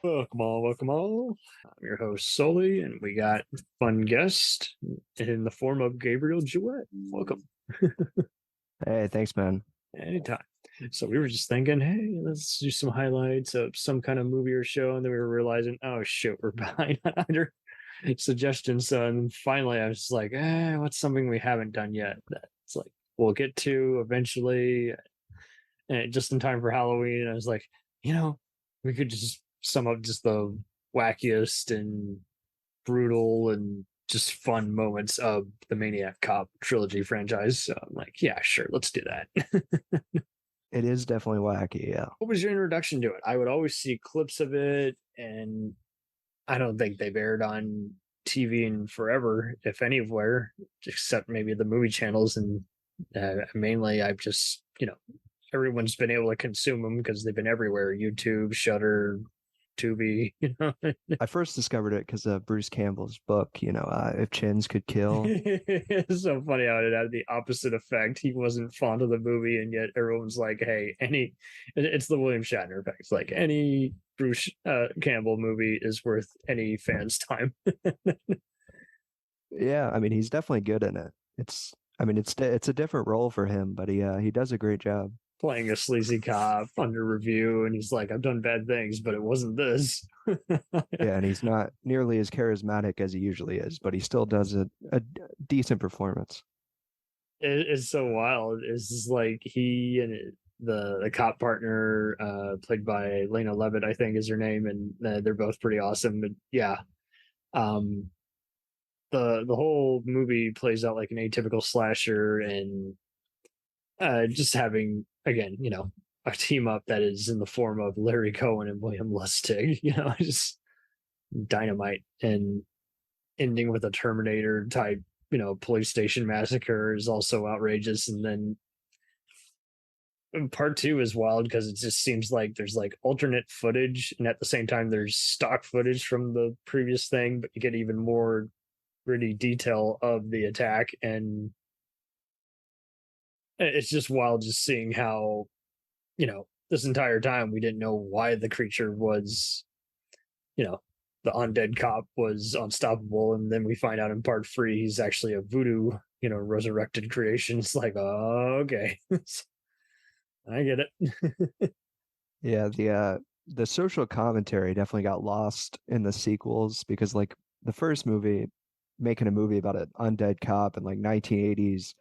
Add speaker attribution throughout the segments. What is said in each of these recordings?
Speaker 1: Welcome all, welcome all. I'm your host Sully, and we got fun guest in the form of Gabriel Jewett. Welcome.
Speaker 2: Hey, thanks, man.
Speaker 1: Anytime. So we were just thinking, hey, let's do some highlights of some kind of movie or show, and then we were realizing, oh shit, we're behind on either suggestions. So and finally I was just like, what's something we haven't done yet? That's like we'll get to eventually, and just in time for Halloween. I was like, you know, we could just sum up just the wackiest and brutal and just fun moments of the Maniac Cop trilogy franchise. So I'm like, yeah, sure, let's do that.
Speaker 2: It is definitely wacky, yeah.
Speaker 1: What was your introduction to it? I would always see clips of it, and I don't think they've aired on TV in forever, if anywhere, except maybe the movie channels. And mainly, I've just, everyone's been able to consume them because they've been everywhere: YouTube, Shutter, Tubi.
Speaker 2: I first discovered it because of Bruce Campbell's book, If Chins Could Kill.
Speaker 1: It's so funny how it had the opposite effect. He wasn't fond of the movie, and yet everyone's like, "Hey, it's the William Shatner effect. It's like any Bruce Campbell movie is worth any fan's time."
Speaker 2: Yeah, I mean, he's definitely good in it. It's a different role for him, but he does a great job.
Speaker 1: Playing a sleazy cop under review, and he's like, "I've done bad things, but it wasn't this."
Speaker 2: Yeah, and he's not nearly as charismatic as he usually is, but he still does a decent performance.
Speaker 1: It's so wild. It's just like he and the cop partner, played by Lena Levitt, I think is her name, and they're both pretty awesome. But yeah, um, the whole movie plays out like an atypical slasher, and just having again, a team up that is in the form of Larry Cohen and William Lustig. Just dynamite, and ending with a Terminator type, police station massacre is also outrageous. And then part two is wild because it just seems like there's like alternate footage, and at the same time there's stock footage from the previous thing, but you get even more gritty detail of the attack. And it's just wild just seeing how, this entire time we didn't know why the creature was, you know the undead cop was unstoppable, and then we find out in part three he's actually a voodoo, resurrected creation. It's like, oh, okay. I get it.
Speaker 2: Yeah, the social commentary definitely got lost in the sequels because like the first movie, making a movie about an undead cop in like 1980s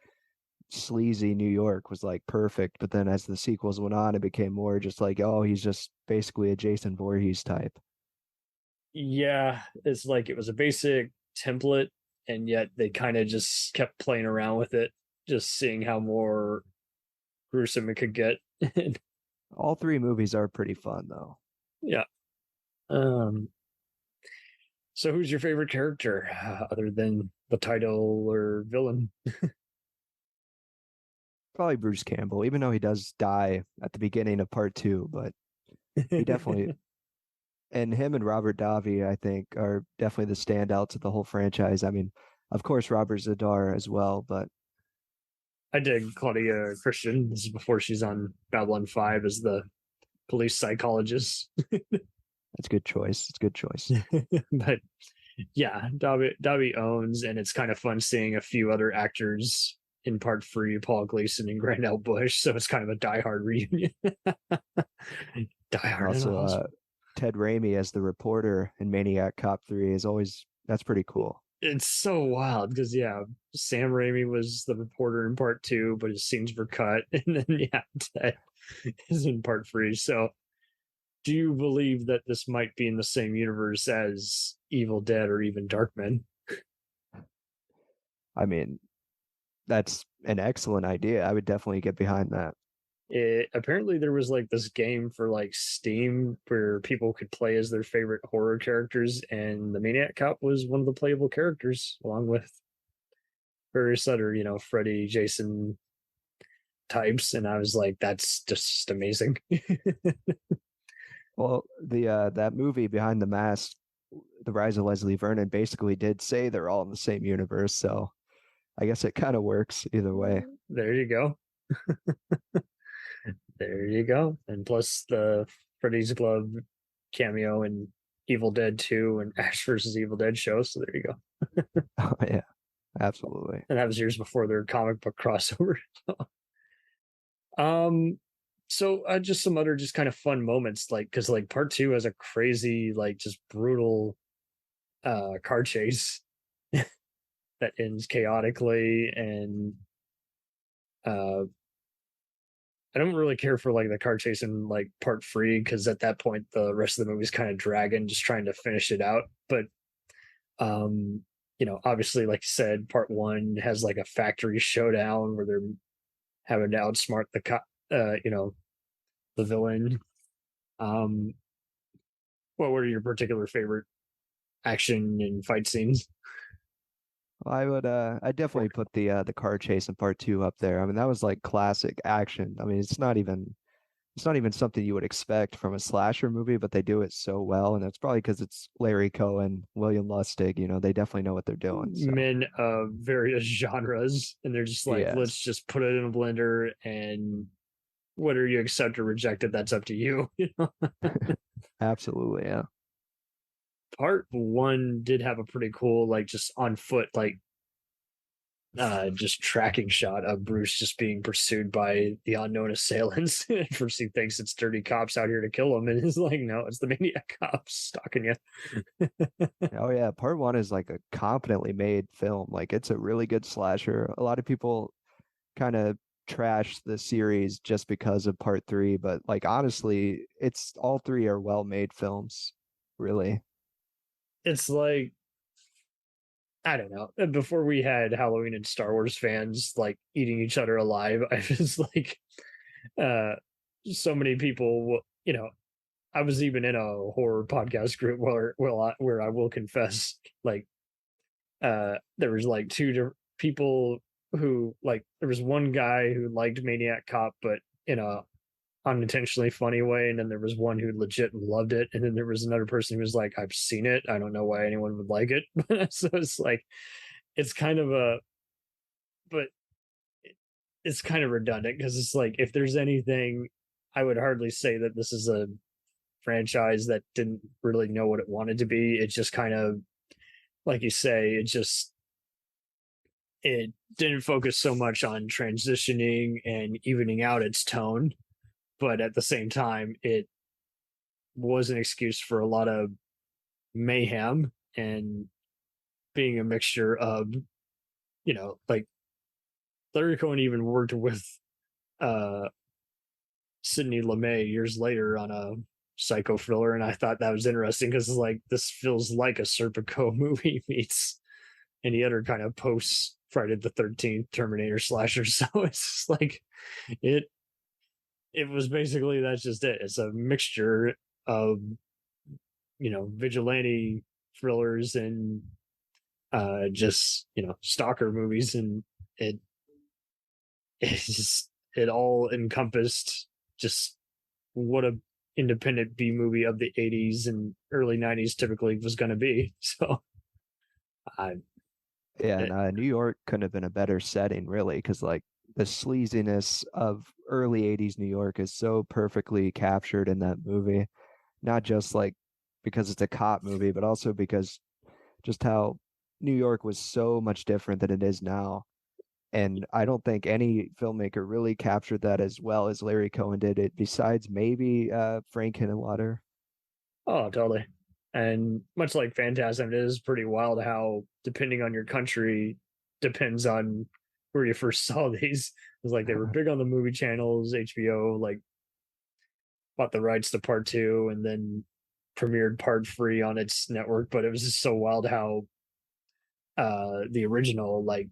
Speaker 2: sleazy New York was like perfect. But then as the sequels went on, it became more just like, oh, he's just basically a Jason Voorhees type.
Speaker 1: Yeah, it's like it was a basic template, and yet they kind of just kept playing around with it, just seeing how more gruesome it could get.
Speaker 2: All three movies are pretty fun though.
Speaker 1: Yeah. um so who's your favorite character, other than the title or villain?
Speaker 2: Probably Bruce Campbell, even though he does die at the beginning of part two, but he definitely and him and Robert Davi, I think, are definitely the standouts of the whole franchise. I mean, of course, Robert Zadar as well, but
Speaker 1: I dig Claudia Christian. This is before she's on Babylon 5 as the police psychologist.
Speaker 2: it's a good choice. It's a good choice.
Speaker 1: But yeah, Dobby owns, and it's kind of fun seeing a few other actors in part three: Paul Gleason and Grandel Bush. So it's kind of a diehard reunion.
Speaker 2: And
Speaker 1: Diehard in the
Speaker 2: also,
Speaker 1: hospital.
Speaker 2: Ted Raimi as the reporter in Maniac Cop 3 is always, that's pretty cool.
Speaker 1: It's so wild because yeah, Sam Raimi was the reporter in part two, but his scenes were cut, and then yeah, Ted is in part three. So do you believe that this might be in the same universe as Evil Dead or even Darkman?
Speaker 2: I mean, that's an excellent idea. I would definitely get behind that.
Speaker 1: Apparently there was like this game for like Steam where people could play as their favorite horror characters, and the Maniac Cop was one of the playable characters, along with various other, Freddy, Jason types. And I was like, that's just amazing.
Speaker 2: Well, the that movie Behind the Mask, The Rise of Leslie Vernon, basically did say they're all in the same universe, so I guess it kind of works either way.
Speaker 1: There you go. There you go. And plus the Freddy's Glove cameo in Evil Dead 2 and Ash versus Evil Dead show. So there you go.
Speaker 2: Oh yeah, absolutely.
Speaker 1: And that was years before their comic book crossover. um, so just some other just kind of fun moments, like because like part two has a crazy, like just brutal car chase that ends chaotically, and uh I don't really care for like the car chase in like part three because at that point the rest of the movie's kind of dragging, just trying to finish it out. But um, obviously, like you said, part one has like a factory showdown where they're having to outsmart the the villain. Um, what were your particular favorite action and fight scenes?
Speaker 2: Well, I definitely put the car chase in part two up there. I mean, that was like classic action. I mean, it's not even something you would expect from a slasher movie, but they do it so well, and it's probably because it's Larry Cohen, William Lustig. They definitely know what they're doing. So
Speaker 1: Men of various genres, and they're just like, let's
Speaker 2: yes,
Speaker 1: just put it in a blender, and whether you accept or reject it, that's up to you.
Speaker 2: absolutely, yeah.
Speaker 1: Part one did have a pretty cool, like just on foot, like just tracking shot of Bruce just being pursued by the unknown assailants. First he thinks it's dirty cops out here to kill him, and he's like, no, it's the Maniac Cops stalking you.
Speaker 2: Oh yeah, part one is like a competently made film. Like it's a really good slasher. A lot of people kind of trash the series just because of part three, but like honestly, it's all three are well made films, really.
Speaker 1: It's like, I don't know. Before we had Halloween and Star Wars fans like eating each other alive, I was like, uh, so many people, I was even in a horror podcast group where I will confess, like, there was like people who like there was one guy who liked Maniac Cop, but in a unintentionally funny way, and then there was one who legit loved it, and then there was another person who was like, I've seen it, I don't know why anyone would like it. So it's like it's kind of a but it's kind of redundant because it's like if there's anything, I would hardly say that this is a franchise that didn't really know what it wanted to be. It just kind of, like you say, it didn't focus so much on transitioning and evening out its tone, but at the same time it was an excuse for a lot of mayhem and being a mixture of, like Larry Cohen even worked with uh Sidney Lumet years later on a psycho thriller, and I thought that was interesting because like this feels like a Serpico movie meets any other kind of post Friday the 13th Terminator slasher. So it's just like it it was basically that's just it. It's a mixture of vigilante thrillers and just stalker movies, and it it's just it all encompassed just what a independent B movie of the 80s and early 90s typically was going to be. So I
Speaker 2: Yeah, and
Speaker 1: it,
Speaker 2: New York couldn't have been a better setting, really, because like the sleaziness of early '80s New York is so perfectly captured in that movie. Not just like because it's a cop movie, but also because just how New York was so much different than it is now. And I don't think any filmmaker really captured that as well as Larry Cohen did it, besides maybe Frank Henenlotter.
Speaker 1: oh, totally. And much like Phantasm, it is pretty wild how depending on your country depends on where you first saw these. It's like they were big on the movie channels. HBO like bought the rights to part two and then premiered part three on its network. But it was just so wild how the original like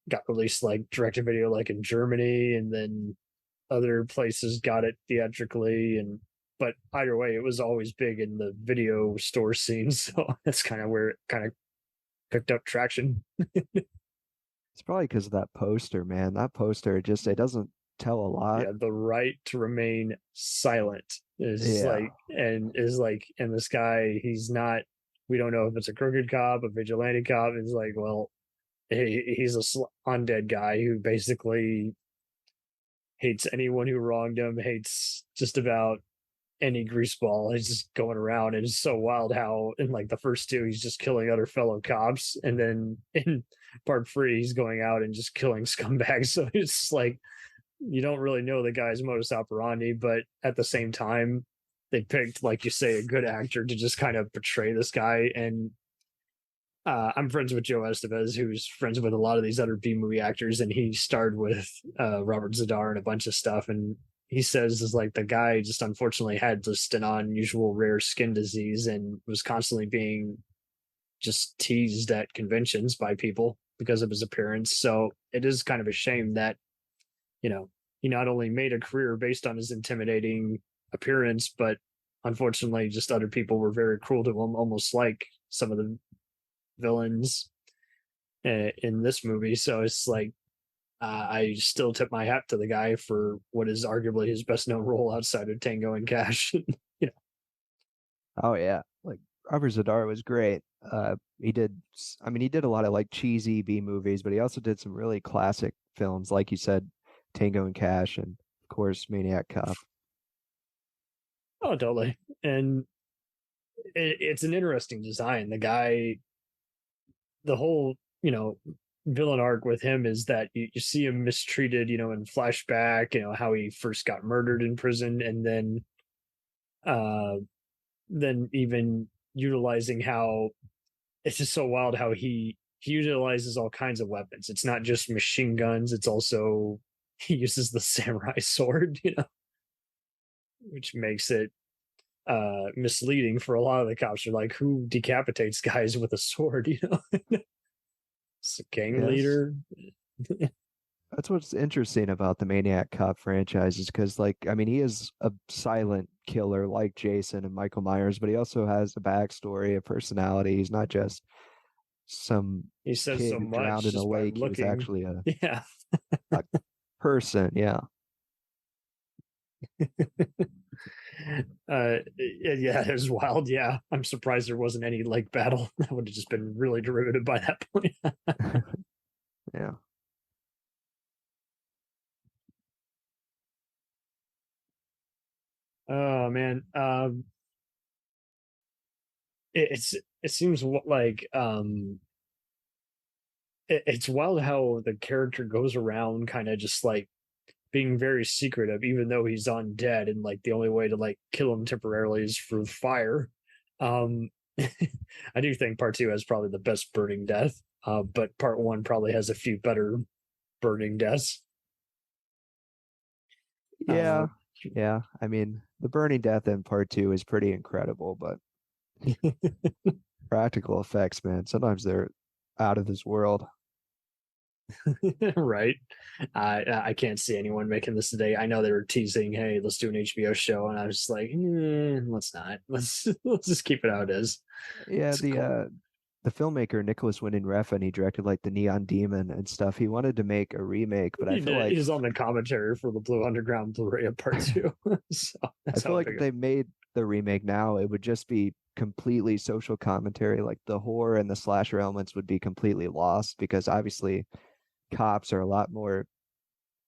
Speaker 1: got released like direct to video like in Germany, and then other places got it theatrically, and but either way it was always big in the video store scene. So that's kind of where it kind of picked up traction.
Speaker 2: It's probably because of that poster, man. That poster just it doesn't tell a lot.
Speaker 1: Yeah, the right to remain silent is
Speaker 2: Yeah.
Speaker 1: like, and this guy, he's not, we don't know if it's a crooked cop, a vigilante cop. It's like, well, he's a undead guy who basically hates anyone who wronged him, hates just about any greaseball. He's just going around, and it's so wild how in like the first two he's just killing other fellow cops, and then in part three he's going out and just killing scumbags. So it's like you don't really know the guy's modus operandi, but at the same time they picked, like you say, a good actor to just kind of portray this guy. And I'm friends with Joe Estevez, who's friends with a lot of these other B movie actors, and he starred with Robert Zadar and a bunch of stuff. And he says is like the guy just unfortunately had just an unusual rare skin disease and was constantly being just teased at conventions by people because of his appearance. So it is kind of a shame that, you know, he not only made a career based on his intimidating appearance, but unfortunately just other people were very cruel to him, almost like some of the villains in this movie. So it's like I still tip my hat to the guy for what is arguably his best known role outside of Tango and Cash.
Speaker 2: Oh yeah, like Robert Zadar was great. He did, I mean, he did a lot of like cheesy B movies, but he also did some really classic films, like you said, Tango and Cash, and of course Maniac Cop.
Speaker 1: Oh, totally. And it's an interesting design. The guy, the whole, villain arc with him is that you see him mistreated, in flashback, how he first got murdered in prison, and then even utilizing how it's just so wild how he utilizes all kinds of weapons. It's not just machine guns, it's also he uses the samurai sword, which makes it misleading for a lot of the cops. Are like, who decapitates guys with a sword, It's a gang
Speaker 2: Yes.
Speaker 1: leader.
Speaker 2: That's what's interesting about the Maniac Cop franchise is because, like, I mean, he is a silent killer like Jason and Michael Myers, but he also has a backstory, a personality. He's not just some
Speaker 1: He says
Speaker 2: kid
Speaker 1: so
Speaker 2: who
Speaker 1: much
Speaker 2: drowned in a
Speaker 1: just by
Speaker 2: lake. He was
Speaker 1: looking.
Speaker 2: actually
Speaker 1: Yeah.
Speaker 2: a person. Yeah.
Speaker 1: Yeah, it was wild. Yeah, I'm surprised there wasn't any lake battle. That would have just been really derivative by that point.
Speaker 2: Yeah.
Speaker 1: Oh man, it seems like it's wild how the character goes around kind of just like being very secretive, even though he's undead, and like the only way to like kill him temporarily is through fire. Um, I do think part two has probably the best burning death, but part one probably has a few better burning deaths. Uh,
Speaker 2: Yeah. Yeah. I mean, the burning death in part two is pretty incredible, but practical effects, man, sometimes they're out of this world.
Speaker 1: right. I can't see anyone making this today. I know they were teasing, hey, let's do an HBO show, and I was just like, let's not. Let's just keep it how it is.
Speaker 2: Yeah,
Speaker 1: It's cool.
Speaker 2: the filmmaker Nicholas Winding Refn, he directed like the Neon Demon and stuff. He wanted to make a remake, but
Speaker 1: He did. He's on the commentary for the Blue Underground Blu-ray of Part Two, so
Speaker 2: I
Speaker 1: that's
Speaker 2: feel
Speaker 1: how
Speaker 2: like
Speaker 1: big.
Speaker 2: if they made the remake now, it would just be completely social commentary. Like the horror and the slasher elements would be completely lost because obviously cops are a lot more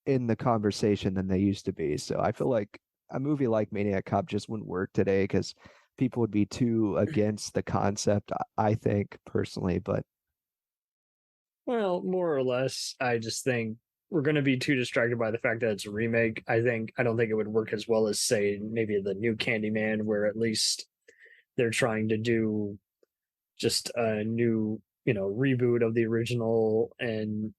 Speaker 2: in the conversation than they used to be. So I feel like a movie like Maniac Cop just wouldn't work today because people would be too against the concept, I think personally. But
Speaker 1: Well, more or less, I just think we're going to be too distracted by the fact that it's a remake. I don't think it would work as well as say maybe the new Candyman, where at least they're trying to do just a new, reboot of the original, and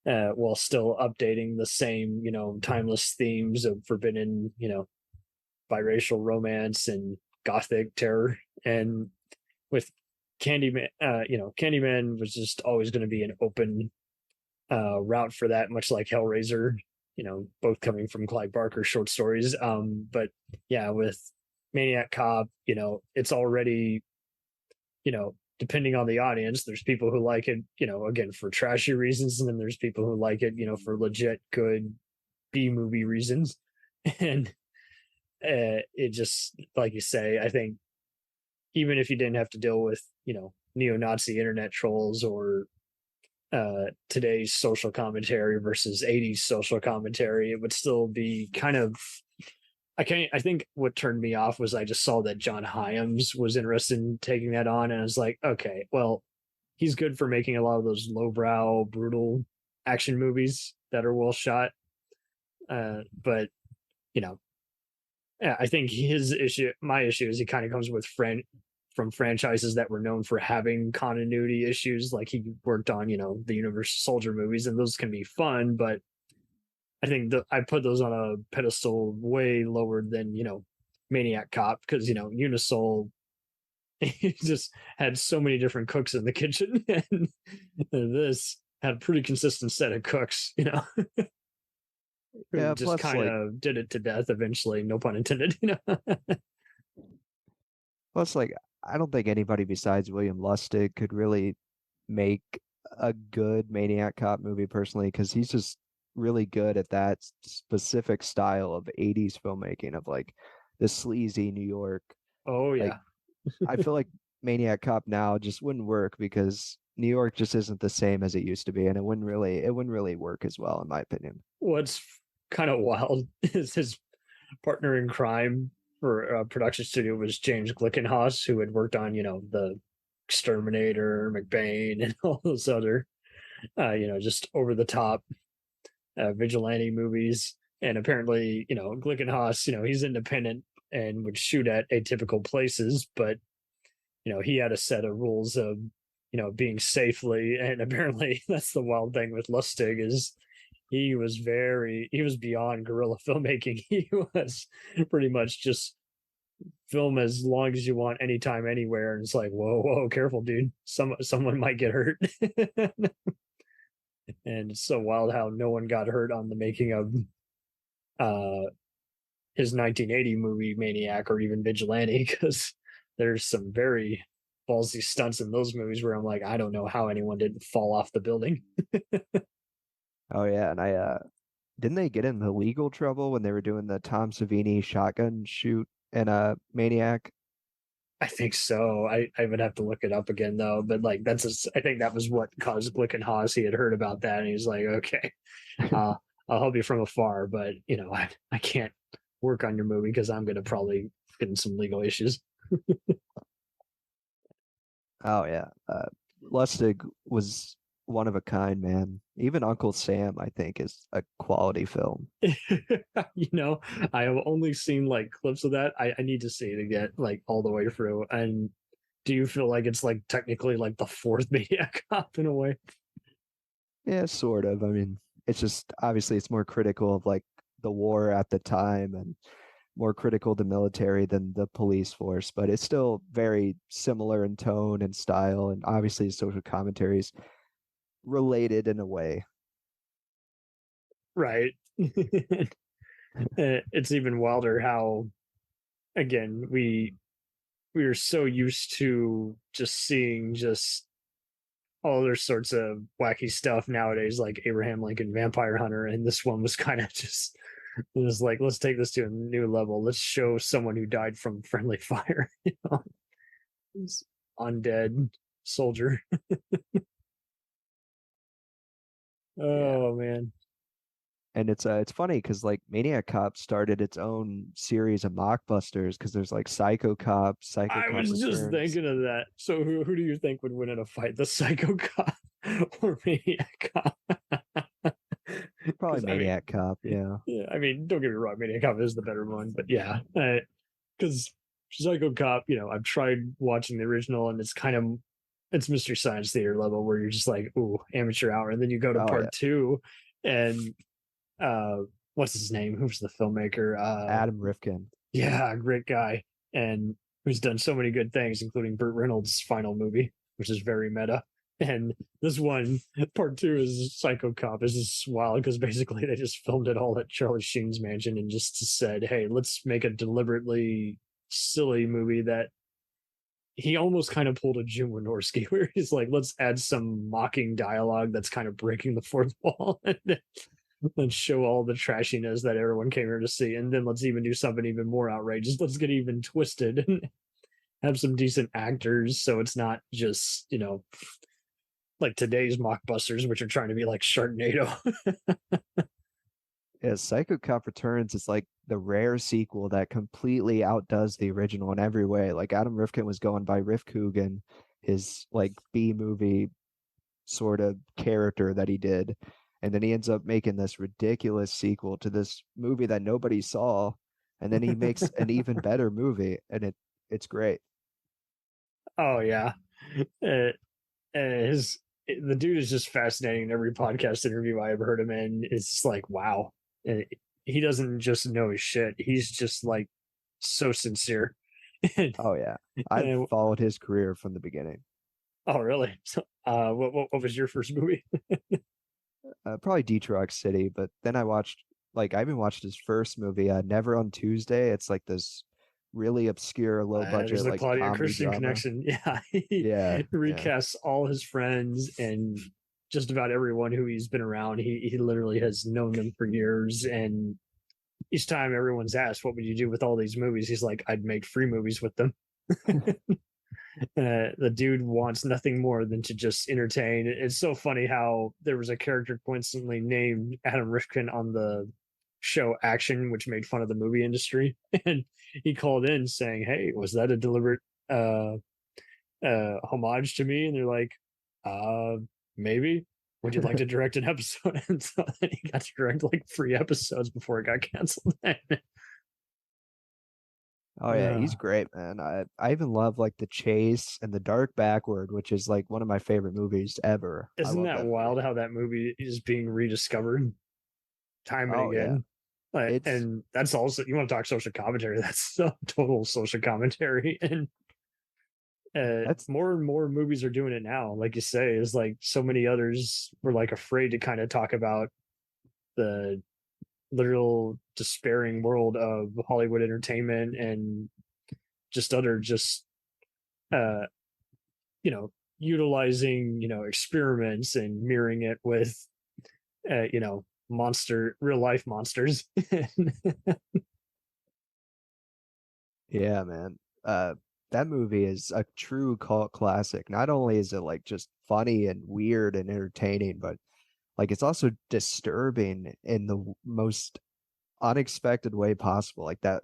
Speaker 1: while still updating the same, timeless themes of forbidden, biracial romance and gothic terror. And with Candyman, Candyman was just always going to be an open route for that, much like Hellraiser, both coming from Clive Barker short stories. But yeah, with Maniac Cop, it's already, depending on the audience, there's people who like it, again, for trashy reasons, and then there's people who like it, for legit good B movie reasons. And it just, like you say, I think even if you didn't have to deal with, neo-Nazi internet trolls or today's social commentary versus 80s social commentary, it would still be kind of I think what turned me off was I just saw that John Hyams was interested in taking that on, and I was like, okay, well, he's good for making a lot of those lowbrow, brutal action movies that are well shot. But you know, yeah, I think my issue is he kind of comes with from franchises that were known for having continuity issues. Like he worked on, the Universal Soldier movies, and those can be fun, but I think I put those on a pedestal way lower than Maniac Cop, because Unisol just had so many different cooks in the kitchen, and this had a pretty consistent set of cooks, who
Speaker 2: Yeah,
Speaker 1: just
Speaker 2: plus
Speaker 1: kind
Speaker 2: like
Speaker 1: of did it to death eventually. No pun intended.
Speaker 2: plus like I don't think anybody besides William Lustig could really make a good Maniac Cop movie personally, because he's just really good at that specific style of 80s filmmaking of like the sleazy New York.
Speaker 1: Oh
Speaker 2: Like
Speaker 1: yeah.
Speaker 2: I feel like Maniac Cop now just wouldn't work because New York just isn't the same as it used to be, and it wouldn't really work as well in my opinion.
Speaker 1: What's kind of wild is his partner in crime for a production studio was James Glickenhaus, who had worked on, the Exterminator, McBain, and all those other, just over the top vigilante movies. And apparently, Glickenhaus, he's independent and would shoot at atypical places, but he had a set of rules of, being safely. And apparently, that's the wild thing with Lustig is he was beyond guerrilla filmmaking. He was pretty much just film as long as you want, anytime, anywhere. And it's like, whoa, careful, dude. Someone might get hurt. And it's so wild how no one got hurt on the making of his 1980 movie Maniac or even Vigilante, because there's some very ballsy stunts in those movies where I'm like, I don't know how anyone didn't fall off the building.
Speaker 2: Oh yeah, and I didn't they get into legal trouble when they were doing the Tom Savini shotgun shoot in a Maniac?
Speaker 1: I think so. I would have to look it up again though. But like I think that was what caused Glickenhaus. He had heard about that and he's like, okay, I'll help you from afar, but I can't work on your movie because I'm gonna probably get in some legal issues.
Speaker 2: Oh yeah, Lustig was one of a kind, man. Even Uncle Sam, I think, is a quality film.
Speaker 1: you know, I have only seen like clips of that. I need to see it again, like all the way through. And do you feel like it's like technically like the fourth Maniac Cop in a way?
Speaker 2: Yeah, sort of. I mean, it's just obviously it's more critical of like the war at the time and more critical to military than the police force, but it's still very similar in tone and style, and obviously social commentaries related in a way.
Speaker 1: Right. It's even wilder how, again, we are so used to just seeing just all other sorts of wacky stuff nowadays, like Abraham Lincoln Vampire Hunter, and this one was kind of just, it was like, let's take this to a new level. Let's show someone who died from friendly fire. This undead soldier.
Speaker 2: Yeah.
Speaker 1: Oh man.
Speaker 2: And it's funny because like Maniac Cop started its own series of mockbusters because there's like Psycho
Speaker 1: I
Speaker 2: Cop
Speaker 1: was just
Speaker 2: Returns.
Speaker 1: thinking of that. So who do you think would win in a fight, the Psycho Cop or Maniac Cop?
Speaker 2: Probably
Speaker 1: Because I mean,
Speaker 2: Maniac Cop, yeah.
Speaker 1: yeah, I mean, don't get me wrong, Maniac Cop is the better one, but yeah, because Psycho Cop, I've tried watching the original, and it's Mystery Science Theater level where you're just like, ooh, amateur hour, and then you go to
Speaker 2: Oh yeah.
Speaker 1: part two, and uh, what's his name? Who's the filmmaker?
Speaker 2: Adam Rifkin.
Speaker 1: Yeah, great guy, and who's done so many good things, including Burt Reynolds' final movie, which is very meta. And this one, part two, is Psycho Cop. Is just wild because basically they just filmed it all at Charlie Sheen's mansion and just said, "Hey, let's make a deliberately silly movie that." He almost kind of pulled a Jim Wynorski, where he's like, "Let's add some mocking dialogue that's kind of breaking the fourth wall, and let's show all the trashiness that everyone came here to see, and then let's even do something even more outrageous. Let's get even twisted and have some decent actors, so it's not just like today's mockbusters, which are trying to be like Sharknado."
Speaker 2: Yeah, Psycho Cop Returns is like the rare sequel that completely outdoes the original in every way. Like Adam Rifkin was going by Riff Coogan, his like B movie sort of character that he did. And then he ends up making this ridiculous sequel to this movie that nobody saw. And then he makes an even better movie, and it's great.
Speaker 1: Oh yeah. Uh, his the dude is just fascinating in every podcast interview I ever heard him in. It's just like, wow. Uh, he doesn't just know his shit. He's just like so sincere. And,
Speaker 2: Oh yeah. I've
Speaker 1: and-
Speaker 2: followed his career from the beginning.
Speaker 1: oh really? So, what was your first movie?
Speaker 2: Probably Detroit City, but then I even watched his first movie, Never on Tuesday. It's like this really obscure, low
Speaker 1: There's
Speaker 2: budget
Speaker 1: the
Speaker 2: like
Speaker 1: Claudia
Speaker 2: comedy
Speaker 1: Christian
Speaker 2: drama.
Speaker 1: connection. Yeah, he
Speaker 2: Yeah, yeah.
Speaker 1: recasts all his friends and just about everyone who he's been around. He literally has known them for years, and each time everyone's asked, "What would you do with all these movies?" He's like, "I'd make free movies with them." The dude wants nothing more than to just entertain. It's so funny how there was a character coincidentally named Adam Rifkin on the show Action, which made fun of the movie industry, and he called in saying, "Hey, was that a deliberate uh, homage to me?" And they're like, "Uh, maybe. Would you like to direct an episode?" And so then he got to direct like 3 episodes before it got canceled.
Speaker 2: Oh yeah, he's great, man. I even love like The Chase and The Dark Backward, which is like one of my favorite movies ever. I
Speaker 1: Isn't
Speaker 2: love
Speaker 1: that
Speaker 2: that
Speaker 1: wild
Speaker 2: movie.
Speaker 1: how that movie is being rediscovered time and
Speaker 2: Oh yeah.
Speaker 1: again? Like,
Speaker 2: It's
Speaker 1: and that's also, you want to talk social commentary? That's total social commentary, and
Speaker 2: that's
Speaker 1: more and more movies are doing it now. Like you say, is like so many others were like afraid to kind of talk about the literal despairing world of Hollywood entertainment and just other just uh utilizing experiments and mirroring it with real life monsters.
Speaker 2: yeah, man. That movie is a true cult classic. Not only is it like just funny and weird and entertaining, but like it's also disturbing in the most unexpected way possible. Like that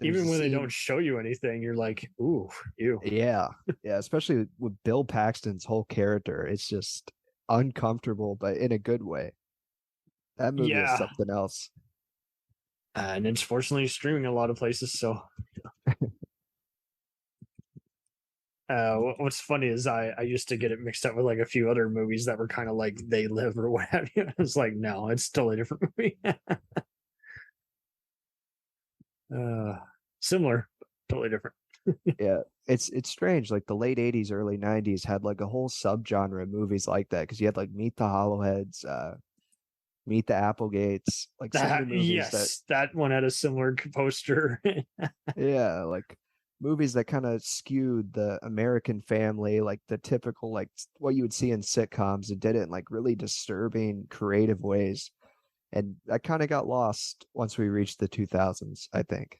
Speaker 2: there's
Speaker 1: Even
Speaker 2: a
Speaker 1: when they don't
Speaker 2: scene,
Speaker 1: show you anything, you're like, ooh, ew.
Speaker 2: yeah, yeah, especially with Bill Paxton's whole character. It's just uncomfortable, but in a good way. That movie is
Speaker 1: Yeah.
Speaker 2: something else.
Speaker 1: And it's fortunately streaming a lot of places. So what's funny is I used to get it mixed up with like a few other movies that were kind of like They Live or what have you. It's like, no, it's totally different movie. uh, Similar, totally different.
Speaker 2: Yeah, it's strange. Like the late '80s, early '90s had like a whole subgenre of movies like that because you had like Meet the Hollowheads, Meet the Applegates, like so many
Speaker 1: That
Speaker 2: movies that
Speaker 1: yes, that one had a similar poster.
Speaker 2: yeah, like movies that kind of skewed the American family, like the typical like what you would see in sitcoms, and did it in like really disturbing, creative ways. And that kind of got lost once we reached the 2000s, I think.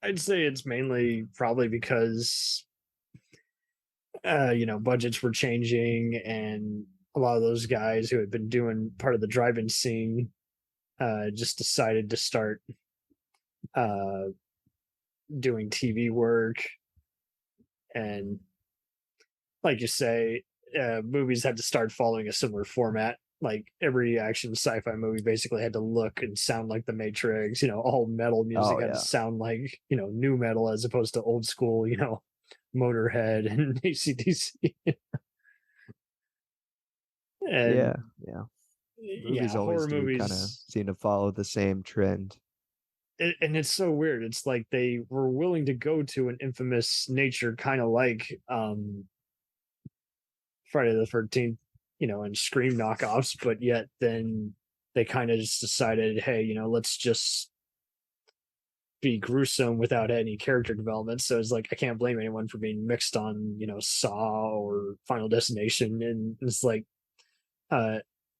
Speaker 1: I'd say it's mainly probably because budgets were changing, and a lot of those guys who had been doing part of the drive-in scene just decided to start uh doing TV work. And like you say, movies had to start following a similar format. Like every action sci-fi movie basically had to look and sound like the Matrix. All metal music
Speaker 2: Oh
Speaker 1: had to
Speaker 2: yeah.
Speaker 1: sound like new metal as opposed to old school. Motorhead and ACDC.
Speaker 2: Yeah,
Speaker 1: And
Speaker 2: yeah. Movies
Speaker 1: yeah,
Speaker 2: always
Speaker 1: horror
Speaker 2: do kind of
Speaker 1: movies.
Speaker 2: seem to follow the same trend.
Speaker 1: And it's so weird. It's like they were willing to go to an infamous nature, kind of like Friday the 13th, and Scream knockoffs, but yet then they kind of just decided, hey, let's just be gruesome without any character development. So it's like I can't blame anyone for being mixed on, Saw or Final Destination. And it's like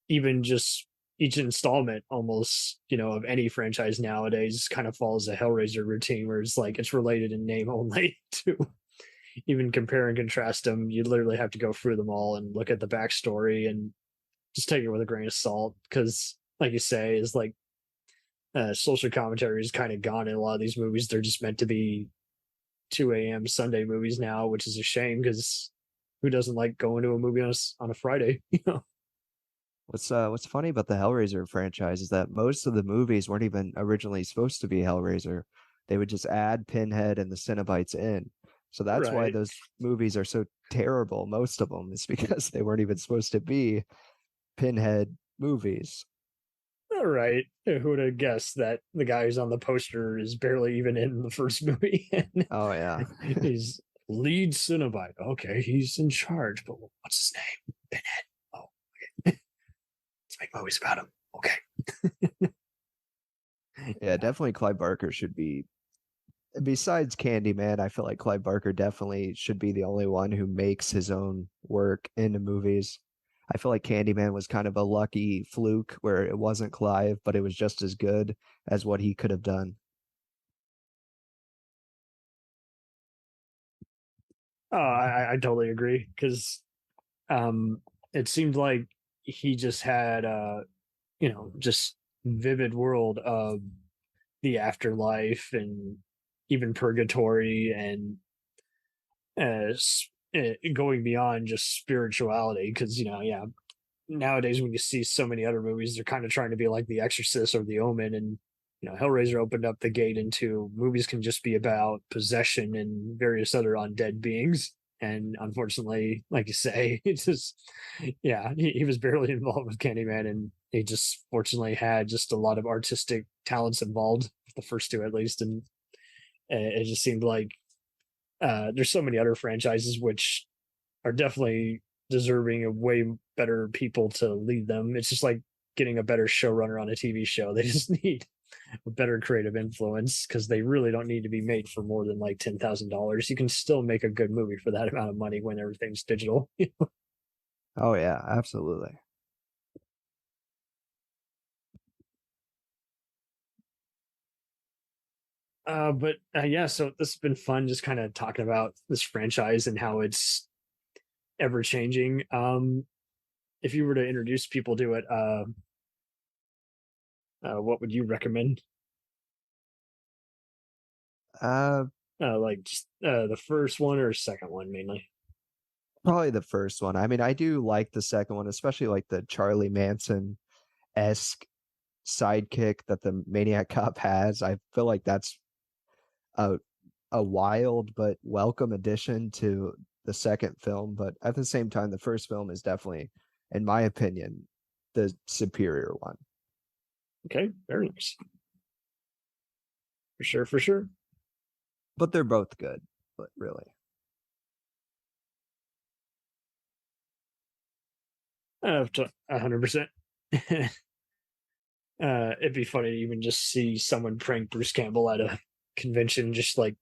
Speaker 1: even just each installment almost, of any franchise nowadays kind of follows a Hellraiser routine where it's like it's related in name only to even compare and contrast them. You literally have to go through them all and look at the backstory and just take it with a grain of salt because like you say, is like social commentary is kind of gone in a lot of these movies. They're just meant to be 2 a.m. Sunday movies now, which is a shame because who doesn't like going to a movie on a Friday?
Speaker 2: What's funny about the Hellraiser franchise is that most of the movies weren't even originally supposed to be Hellraiser. They would just add Pinhead and the Cenobites in. So that's why
Speaker 1: Right.
Speaker 2: those movies are so terrible. Most of them is because they weren't even supposed to be Pinhead movies.
Speaker 1: All right. Who would have guessed that the guy who's on the poster is barely even in the first movie? And
Speaker 2: Oh yeah.
Speaker 1: he's lead Cenobite. Okay, he's in charge, but what's his name? Pinhead. Oh, okay. Let's make movies about him. Okay.
Speaker 2: Yeah, definitely Clive Barker should be besides Candyman, I feel like Clive Barker definitely should be the only one who makes his own work into movies. I feel like Candyman was kind of a lucky fluke where it wasn't Clive, but it was just as good as what he could have done.
Speaker 1: Oh, I totally agree because um, it seemed like he just had just vivid world of the afterlife and even purgatory and going beyond just spirituality because yeah, nowadays when you see so many other movies they're kind of trying to be like The Exorcist or The Omen, and Hellraiser opened up the gate into movies can just be about possession and various other undead beings. And unfortunately, like you say, it's just yeah, he was barely involved with Candyman, and he just fortunately had just a lot of artistic talents involved, the first two at least. And it just seemed like there's so many other franchises which are definitely deserving of way better people to lead them. It's just like getting a better showrunner on a TV show. They just need a better creative influence because they really don't need to be made for more than like $10,000. You can still make a good movie for that amount of money when everything's digital.
Speaker 2: Oh yeah, absolutely.
Speaker 1: But yeah, so this has been fun just kind of talking about this franchise and how it's ever changing. If you were to introduce people to it, what would you recommend?
Speaker 2: Uh
Speaker 1: Like just, the first one or second one mainly?
Speaker 2: Probably the first one. I mean, I do like the second one, especially like the Charlie Manson-esque sidekick that the Maniac Cop has. I feel like that's a a wild but welcome addition to the second film. But at the same time, the first film is definitely, in my opinion, the superior one.
Speaker 1: Okay, very nice. For sure, for sure.
Speaker 2: But they're both good. But really,
Speaker 1: 100%. It'd be funny to even just see someone prank Bruce Campbell at a convention, just like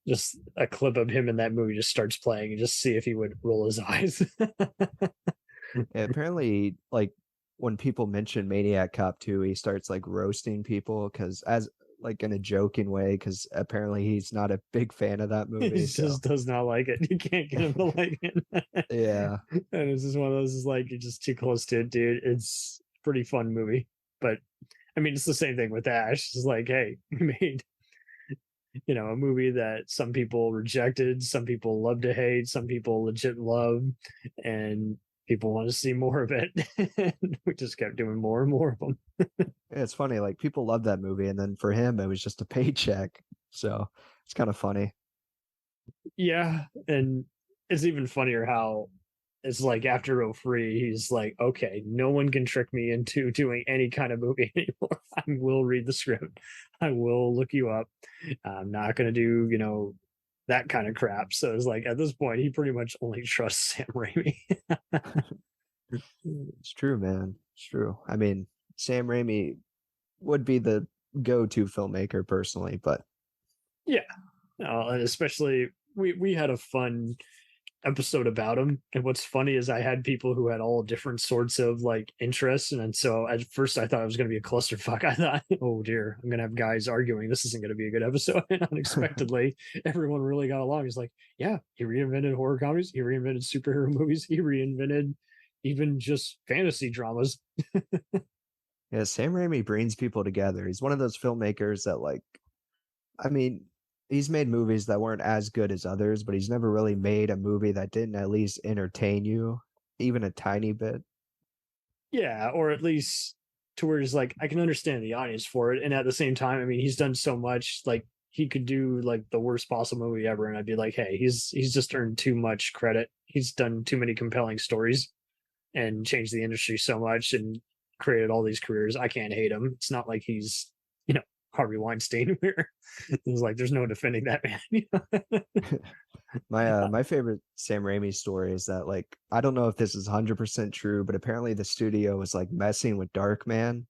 Speaker 1: just a clip of him in that movie just starts playing and just see if he would roll his eyes.
Speaker 2: yeah, apparently, like when people mention Maniac Cop 2, he starts like roasting people because as like in a joking way, because apparently he's not a big fan of that
Speaker 1: He
Speaker 2: movie. So
Speaker 1: just does not like it. You can't get him to like it.
Speaker 2: yeah.
Speaker 1: And it's just one of those is like you're just too close to it, dude. It's a pretty fun movie. But I mean it's the same thing with Ash. It's like, hey, we made a movie that some people rejected, some people love to hate, some people legit love, and people want to see more of it. And we just kept doing more and more of them.
Speaker 2: Yeah, it's funny, like people love that movie, and then for him it was just a paycheck. So it's kind of funny.
Speaker 1: Yeah, and it's even funnier how it's like after '03, he's like, okay, no one can trick me into doing any kind of movie anymore. I will read the script. I will look you up. I'm not going to do, that kind of crap. So it's like at this point, he pretty much only trusts Sam Raimi.
Speaker 2: It's true, man. It's true. I mean, Sam Raimi would be the go-to filmmaker personally, but
Speaker 1: Yeah, and especially we had a fun episode about him. And what's funny is I had people who had all different sorts of like interests. And so at first I thought it was going to be a clusterfuck. I thought, oh dear, I'm going to have guys arguing. This isn't going to be a good episode. And unexpectedly, everyone really got along. He's like, yeah, he reinvented horror comedies. He reinvented superhero movies. He reinvented even just fantasy dramas.
Speaker 2: Yeah, Sam Raimi brings people together. He's one of those filmmakers that, like, I mean, he's made movies that weren't as good as others, but he's never really made a movie that didn't at least entertain you, even a tiny bit.
Speaker 1: Yeah, or at least to where it's like I can understand the audience for it, and at the same time, I mean, he's done so much. Like he could do like the worst possible movie ever, and I'd be like, hey, he's just earned too much credit. He's done too many compelling stories and changed the industry so much and created all these careers. I can't hate him. It's not like he's Harvey Weinstein where it's like there's no defending that man.
Speaker 2: My favorite Sam Raimi story is that, like, I don't know if this is 100% true, but apparently the studio was like messing with Darkman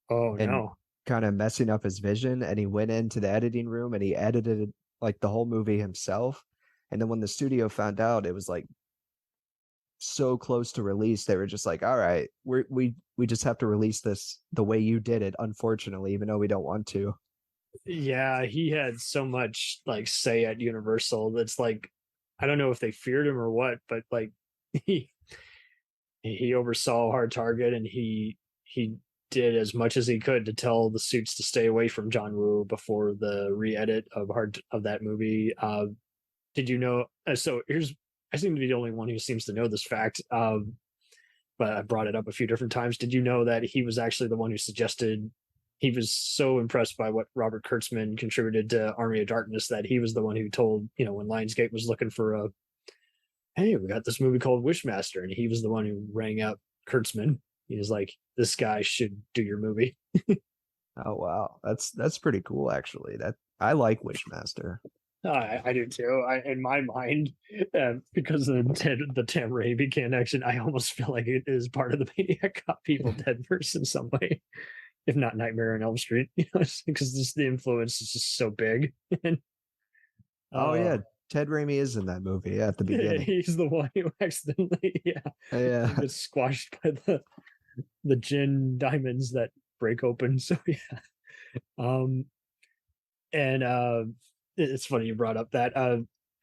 Speaker 1: Oh
Speaker 2: and
Speaker 1: no.
Speaker 2: kind of messing up his vision, and he went into the editing room and he edited like the whole movie himself. And then when the studio found out it was like so close to release, they were just like, all right, we just have to release this the way you did it, unfortunately, even though we don't want to.
Speaker 1: Yeah, he had so much like say at Universal that's like I don't know if they feared him or what, but like he he oversaw Hard Target and he did as much as he could to tell the suits to stay away from John Woo before the re-edit of that movie. Did you know? So here's I seem to be the only one who seems to know this fact. But I brought it up a few different times. Did you know that he was actually the one who suggested? He was so impressed by what Robert Kurtzman contributed to Army of Darkness that he was the one who told, when Lionsgate was looking for hey, we got this movie called Wishmaster, and he was the one who rang up Kurtzman. He was like, this guy should do your movie.
Speaker 2: Oh wow, that's pretty cool actually. That I like Wishmaster.
Speaker 1: I do too. In my mind, because of the Tam Raimi connection, I almost feel like it is part of the Maniac Cop Evil Dead verse in some way, if not Nightmare on Elm Street. Because just the influence is just so big. And,
Speaker 2: oh yeah, Ted Raimi is in that movie at the beginning.
Speaker 1: He's the one who accidentally, gets squashed by the gin diamonds that break open. So yeah, and it's funny you brought up that.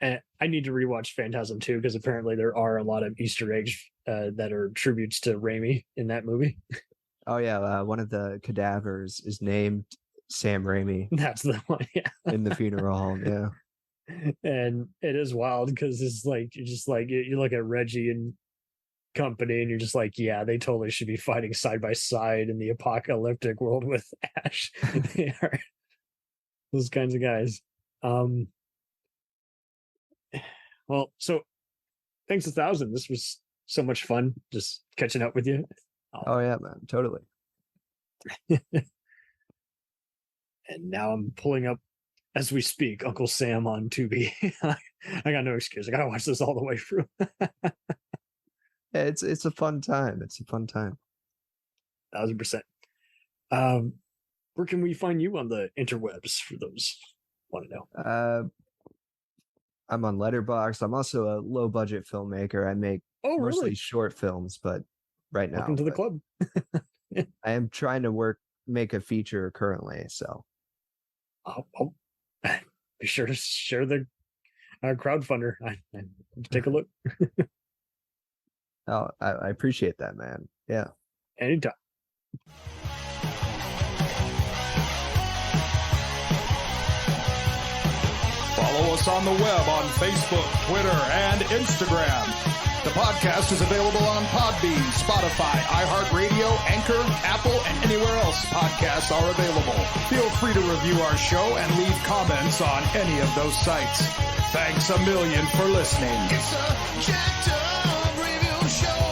Speaker 1: And I need to rewatch Phantasm 2 because apparently there are a lot of Easter eggs that are tributes to Raimi in that movie.
Speaker 2: Oh yeah, one of the cadavers is named Sam Raimi.
Speaker 1: That's the one, yeah.
Speaker 2: In the funeral home, yeah.
Speaker 1: And it is wild because it's like you're just like you look at Reggie and company and you're just like, yeah, they totally should be fighting side by side in the apocalyptic world with Ash. They are those kinds of guys. Well, so thanks 1,000. This was so much fun just catching up with you.
Speaker 2: Oh yeah, man, totally.
Speaker 1: And now I'm pulling up as we speak Uncle Sam on Tubi. I got no excuse. I gotta watch this all the way through.
Speaker 2: Yeah, it's a fun time. It's a fun time.
Speaker 1: 1,000%. Where can we find you on the interwebs for those who want to know?
Speaker 2: I'm on Letterboxd. I'm also a low budget filmmaker. I make mostly short films, but right now,
Speaker 1: welcome to the club.
Speaker 2: I am trying to make a feature currently. So
Speaker 1: I'll be sure to share the crowdfunder. Take a look.
Speaker 2: Oh, I appreciate that, man. Yeah.
Speaker 1: Anytime.
Speaker 3: Follow us on the web on Facebook, Twitter, and Instagram. The podcast is available on Podbean, Spotify, iHeartRadio, Anchor, Apple, and anywhere else podcasts are available. Feel free to review our show and leave comments on any of those sites. Thanks a million for listening.
Speaker 4: It's a jacked up review show.